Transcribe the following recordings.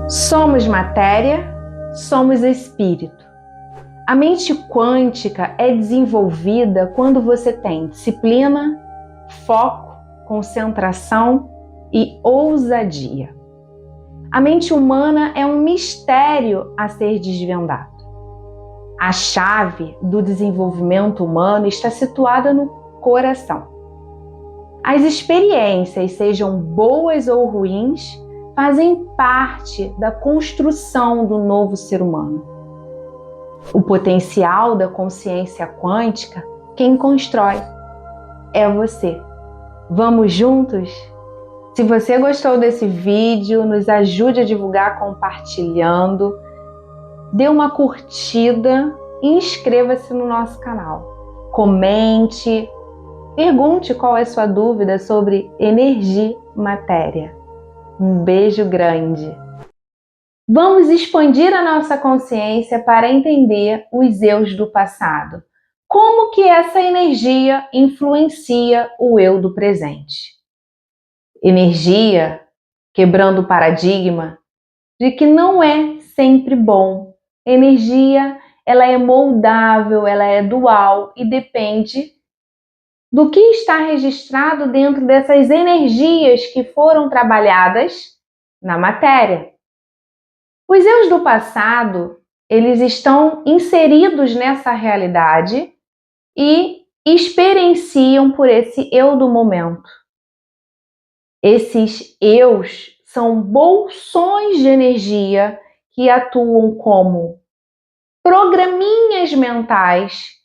Somos matéria, somos espírito. A mente quântica é desenvolvida quando você tem disciplina, foco, concentração e ousadia. A mente humana é um mistério a ser desvendado. A chave do desenvolvimento humano está situada no coração. As experiências, sejam boas ou ruins, fazem parte da construção do novo ser humano. O potencial da consciência quântica, quem constrói é você. Vamos juntos? Se você gostou desse vídeo, nos ajude a divulgar compartilhando, dê uma curtida e inscreva-se no nosso canal. Comente, pergunte qual é a sua dúvida sobre energia e matéria. Um beijo grande! Vamos expandir a nossa consciência para entender os eus do passado. Como que essa energia influencia o eu do presente? Energia quebrando o paradigma de que não é sempre bom. Energia, ela é moldável, ela é dual e depende do que está registrado dentro dessas energias que foram trabalhadas na matéria. Os eus do passado, eles estão inseridos nessa realidade e experienciam por esse eu do momento. Esses eus são bolsões de energia que atuam como programinhas mentais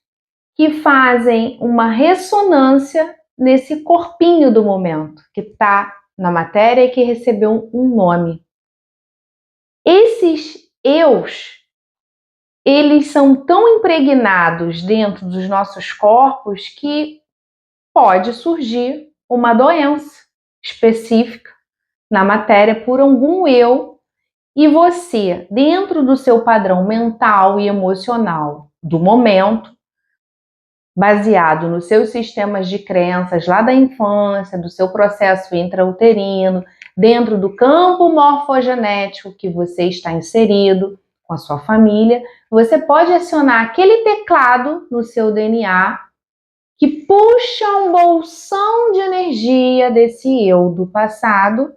que fazem uma ressonância nesse corpinho do momento, que está na matéria e que recebeu um nome. Esses eus, eles são tão impregnados dentro dos nossos corpos que pode surgir uma doença específica na matéria por algum eu, e você, dentro do seu padrão mental e emocional do momento, baseado nos seus sistemas de crenças lá da infância, do seu processo intrauterino, dentro do campo morfogenético que você está inserido com a sua família, você pode acionar aquele teclado no seu DNA que puxa um bolsão de energia desse eu do passado,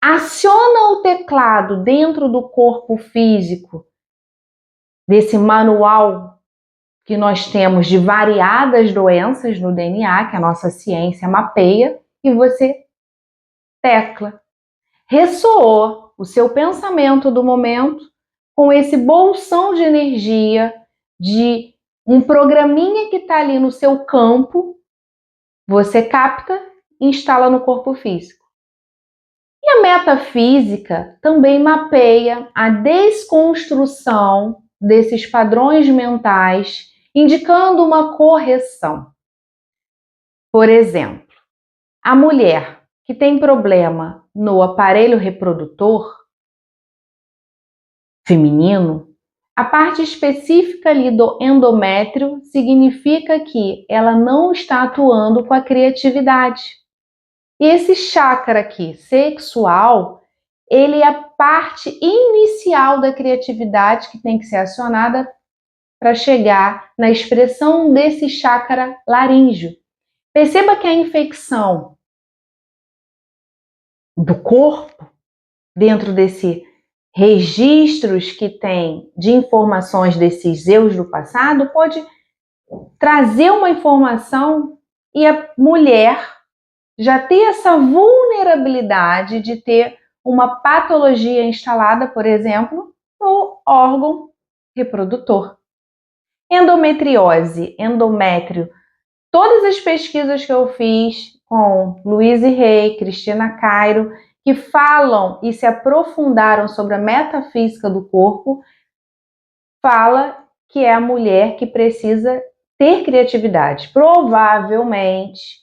aciona o teclado dentro do corpo físico, desse manual que nós temos de variadas doenças no DNA, que a nossa ciência mapeia, e você tecla. Ressoou o seu pensamento do momento com esse bolsão de energia, de um programinha que está ali no seu campo, você capta e instala no corpo físico. E a metafísica também mapeia a desconstrução desses padrões mentais, indicando uma correção. Por exemplo, a mulher que tem problema no aparelho reprodutor feminino, a parte específica ali do endométrio significa que ela não está atuando com a criatividade. E esse chakra aqui, sexual, ele é a parte inicial da criatividade que tem que ser acionada para chegar na expressão desse chakra laríngeo. Perceba que a infecção do corpo, dentro desses registros que tem de informações desses eus do passado, pode trazer uma informação e a mulher já ter essa vulnerabilidade de ter uma patologia instalada, por exemplo, no órgão reprodutor. Endometriose, endométrio, todas as pesquisas que eu fiz com Louise Hay, Cristina Cairo, que falam e se aprofundaram sobre a metafísica do corpo, fala que é a mulher que precisa ter criatividade. Provavelmente,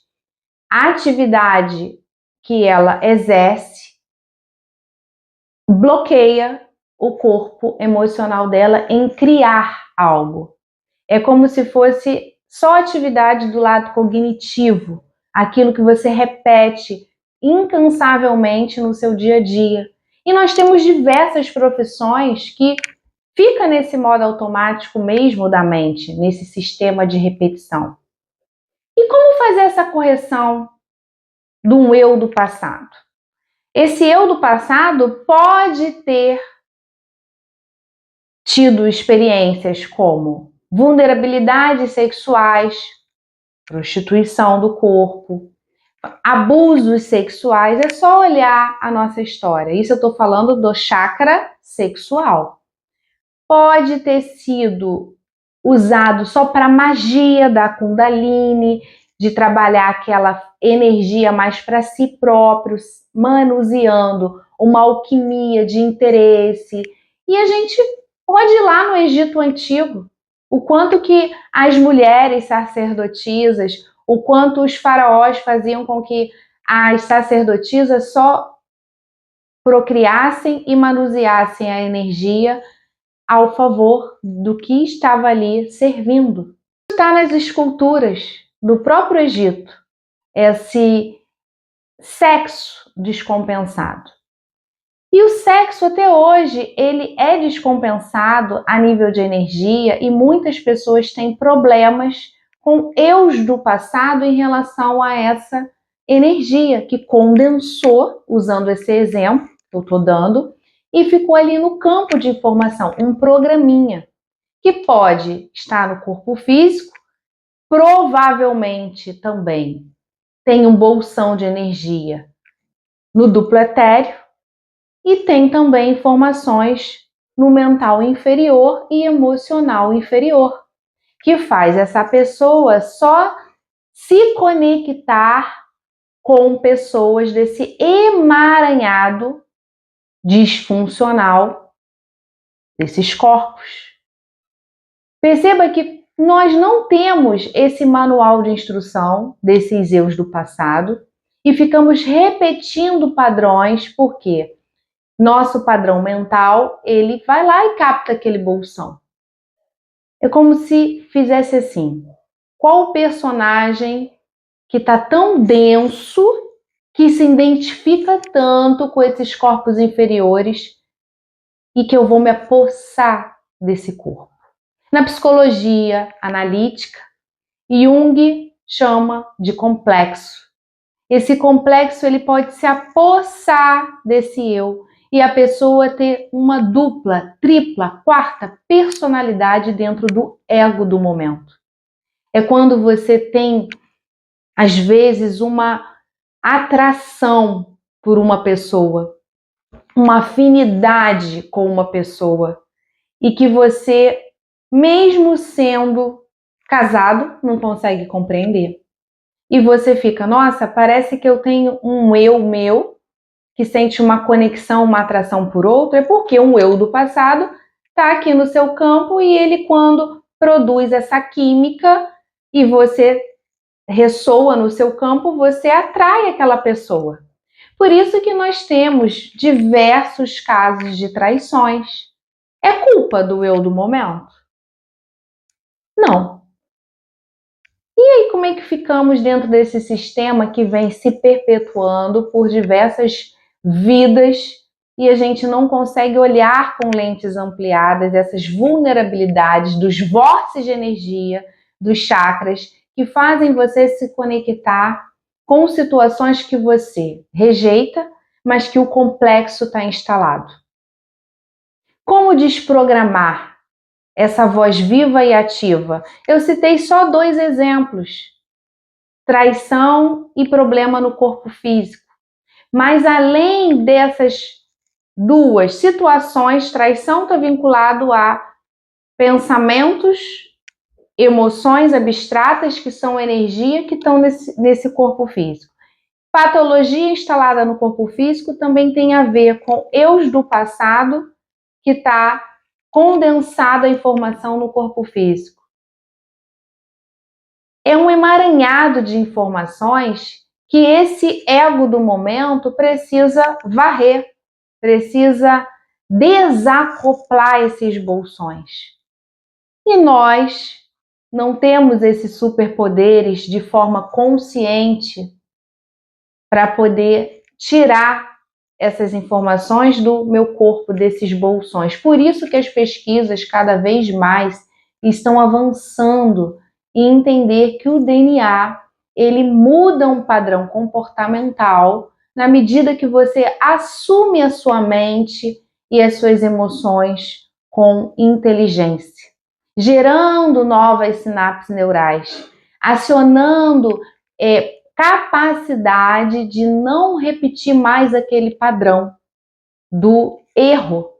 a atividade que ela exerce bloqueia o corpo emocional dela em criar algo. É como se fosse só atividade do lado cognitivo, aquilo que você repete incansavelmente no seu dia a dia. E nós temos diversas profissões que fica nesse modo automático mesmo da mente, nesse sistema de repetição. E como fazer essa correção de um eu do passado? Esse eu do passado pode ter tido experiências como vulnerabilidades sexuais, prostituição do corpo, abusos sexuais. É só olhar a nossa história. Isso eu estou falando do chakra sexual. Pode ter sido usado só para magia da Kundalini, de trabalhar aquela energia mais para si próprio, manuseando uma alquimia de interesse. E a gente pode ir lá no Egito Antigo, o quanto que as mulheres sacerdotisas, o quanto os faraós faziam com que as sacerdotisas só procriassem e manuseassem a energia ao favor do que estava ali servindo. Está nas esculturas do próprio Egito, esse sexo descompensado. E o sexo até hoje, ele é descompensado a nível de energia e muitas pessoas têm problemas com eus do passado em relação a essa energia que condensou, usando esse exemplo que eu estou dando, e ficou ali no campo de informação, um programinha, que pode estar no corpo físico, provavelmente também tem um bolsão de energia no duplo etéreo e tem também informações no mental inferior e emocional inferior, que faz essa pessoa só se conectar com pessoas desse emaranhado disfuncional desses corpos. Perceba que nós não temos esse manual de instrução desses eus do passado e ficamos repetindo padrões, porque nosso padrão mental, ele vai lá e capta aquele bolsão. É como se fizesse assim: qual o personagem que está tão denso, que se identifica tanto com esses corpos inferiores e que eu vou me apossar desse corpo? Na psicologia analítica, Jung chama de complexo. Esse complexo ele pode se apossar desse eu e a pessoa ter uma dupla, tripla, quarta personalidade dentro do ego do momento. É quando você tem, às vezes, uma atração por uma pessoa, uma afinidade com uma pessoa e que você, mesmo sendo casado, não consegue compreender. E você fica, nossa, parece que eu tenho um eu meu que sente uma conexão, uma atração por outro. É porque um eu do passado está aqui no seu campo e ele, quando produz essa química e você ressoa no seu campo, você atrai aquela pessoa. Por isso que nós temos diversos casos de traições. É culpa do eu do momento? Não. E aí, como é que ficamos dentro desse sistema que vem se perpetuando por diversas vidas e a gente não consegue olhar com lentes ampliadas essas vulnerabilidades dos vórtices de energia, dos chakras, que fazem você se conectar com situações que você rejeita, mas que o complexo está instalado? Como desprogramar essa voz viva e ativa? Eu citei só 2 exemplos: traição e problema no corpo físico. Mas além dessas 2 situações, traição está vinculado a pensamentos, emoções abstratas, que são energia, que estão nesse corpo físico. Patologia instalada no corpo físico também tem a ver com eus do passado, que está condensada a informação no corpo físico. É um emaranhado de informações que esse ego do momento precisa varrer, precisa desacoplar esses bolsões. E nós não temos esses superpoderes de forma consciente para poder tirar essas informações do meu corpo, desses bolsões. Por isso que as pesquisas cada vez mais estão avançando em entender que o DNA, ele muda um padrão comportamental na medida que você assume a sua mente e as suas emoções com inteligência, gerando novas sinapses neurais, acionando capacidade de não repetir mais aquele padrão do erro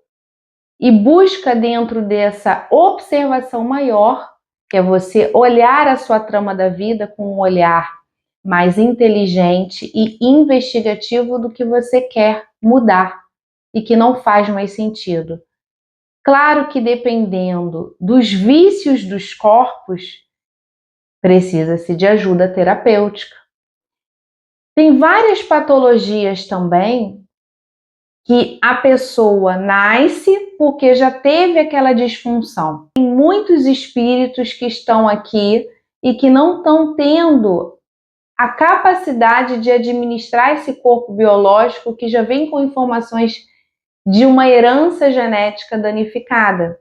e busca dentro dessa observação maior, que é você olhar a sua trama da vida com um olhar mais inteligente e investigativo do que você quer mudar e que não faz mais sentido. Claro que dependendo dos vícios dos corpos, precisa-se de ajuda terapêutica. Tem várias patologias também que a pessoa nasce porque já teve aquela disfunção. Tem muitos espíritos que estão aqui e que não estão tendo a capacidade de administrar esse corpo biológico que já vem com informações de uma herança genética danificada.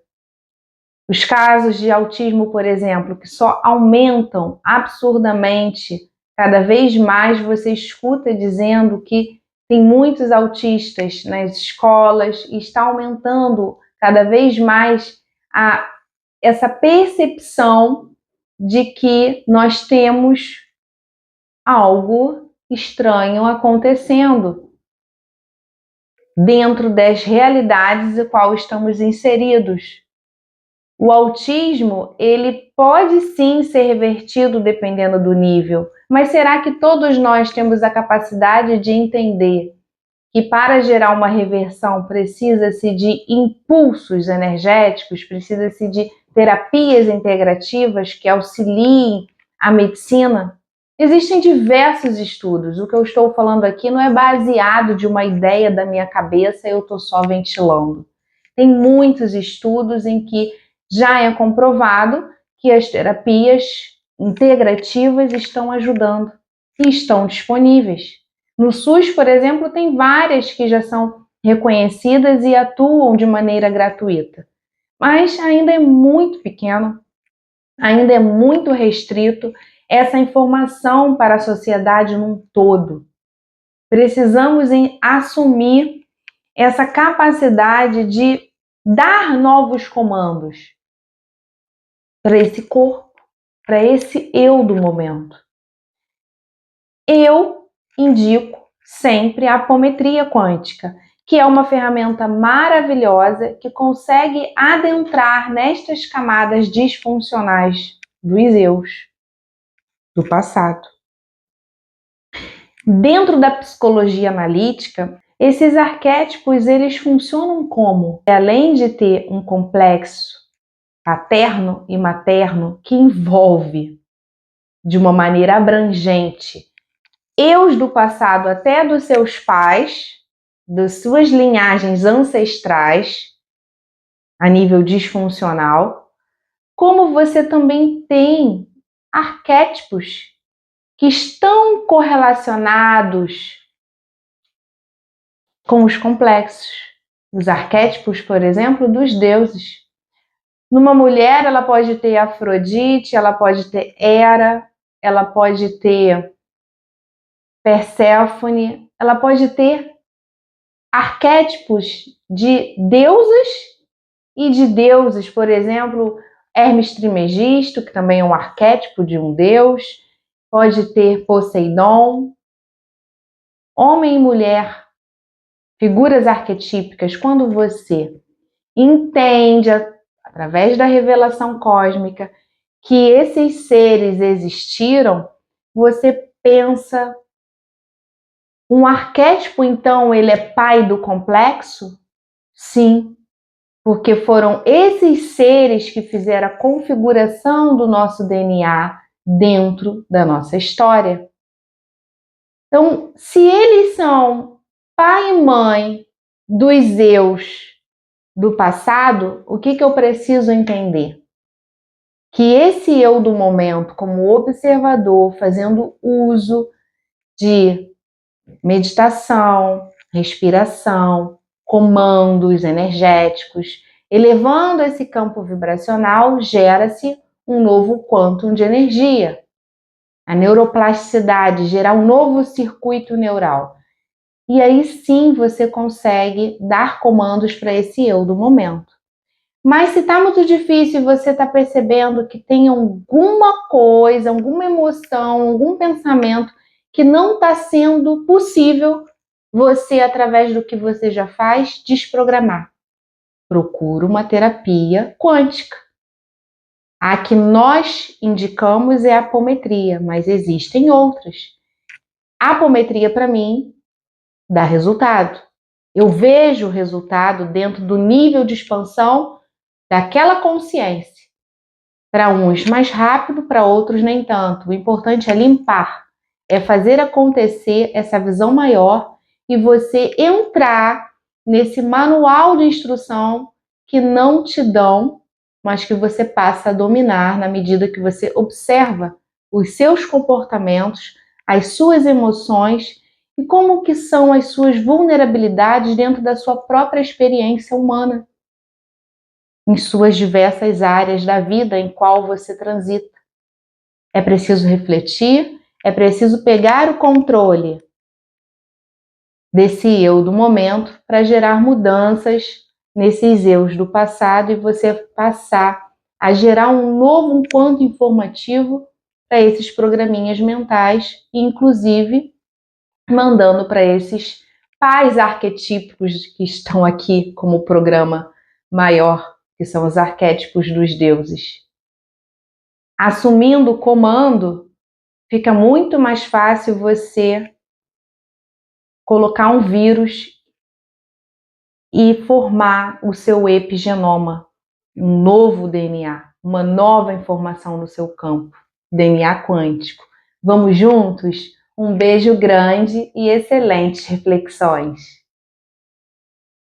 Os casos de autismo, por exemplo, que só aumentam absurdamente. Cada vez mais você escuta dizendo que tem muitos autistas nas escolas e está aumentando cada vez mais essa percepção de que nós temos algo estranho acontecendo dentro das realidades em qual estamos inseridos. O autismo, ele pode sim ser revertido dependendo do nível, mas será que todos nós temos a capacidade de entender que para gerar uma reversão precisa-se de impulsos energéticos, precisa-se de terapias integrativas que auxiliem a medicina? Existem diversos estudos. O que eu estou falando aqui não é baseado de uma ideia da minha cabeça e eu estou só ventilando. Tem muitos estudos em que já é comprovado que as terapias integrativas estão ajudando e estão disponíveis. No SUS, por exemplo, tem várias que já são reconhecidas e atuam de maneira gratuita. Mas ainda é muito pequeno, ainda é muito restrito essa informação para a sociedade num todo. Precisamos assumir essa capacidade de dar novos comandos para esse corpo, para esse eu do momento. Eu indico sempre a apometria quântica, que é uma ferramenta maravilhosa que consegue adentrar nestas camadas disfuncionais dos eus do passado. Dentro da psicologia analítica, esses arquétipos eles funcionam como, além de ter um complexo paterno e materno que envolve de uma maneira abrangente eus do passado até dos seus pais, das suas linhagens ancestrais, a nível disfuncional, como você também tem arquétipos que estão correlacionados com os complexos. Os arquétipos, por exemplo, dos deuses. Numa mulher, ela pode ter Afrodite, ela pode ter Hera, ela pode ter Perséfone, ela pode ter arquétipos de deusas e de deuses, por exemplo, Hermes Trismegisto, que também é um arquétipo de um deus, pode ter Poseidon. Homem e mulher, figuras arquetípicas, quando você entende, através da revelação cósmica, que esses seres existiram, você pensa, um arquétipo, então, ele é pai do complexo? Sim, porque foram esses seres que fizeram a configuração do nosso DNA dentro da nossa história. Então, se eles são pai e mãe dos eus do passado, o que eu preciso entender? Que esse eu do momento, como observador, fazendo uso de meditação, respiração, comandos energéticos. Elevando esse campo vibracional, gera-se um novo quantum de energia. A neuroplasticidade, gerar um novo circuito neural. E aí sim você consegue dar comandos para esse eu do momento. Mas se está muito difícil e você está percebendo que tem alguma coisa, alguma emoção, algum pensamento que não está sendo possível você, através do que você já faz, desprogramar. Procura uma terapia quântica. A que nós indicamos é a apometria, mas existem outras. A apometria, para mim, dá resultado. Eu vejo o resultado dentro do nível de expansão daquela consciência. Para uns mais rápido, para outros nem tanto. O importante é limpar, é fazer acontecer essa visão maior e você entrar nesse manual de instrução que não te dão, mas que você passa a dominar na medida que você observa os seus comportamentos, as suas emoções e como que são as suas vulnerabilidades dentro da sua própria experiência humana, em suas diversas áreas da vida em qual você transita. É preciso refletir, é preciso pegar o controle desse eu do momento para gerar mudanças nesses eus do passado e você passar a gerar um novo quanto informativo para esses programinhas mentais, inclusive mandando para esses pais arquetípicos que estão aqui como programa maior, que são os arquétipos dos deuses. Assumindo o comando, fica muito mais fácil você colocar um vírus e formar o seu epigenoma, um novo DNA, uma nova informação no seu campo, DNA quântico. Vamos juntos? Um beijo grande e excelentes reflexões!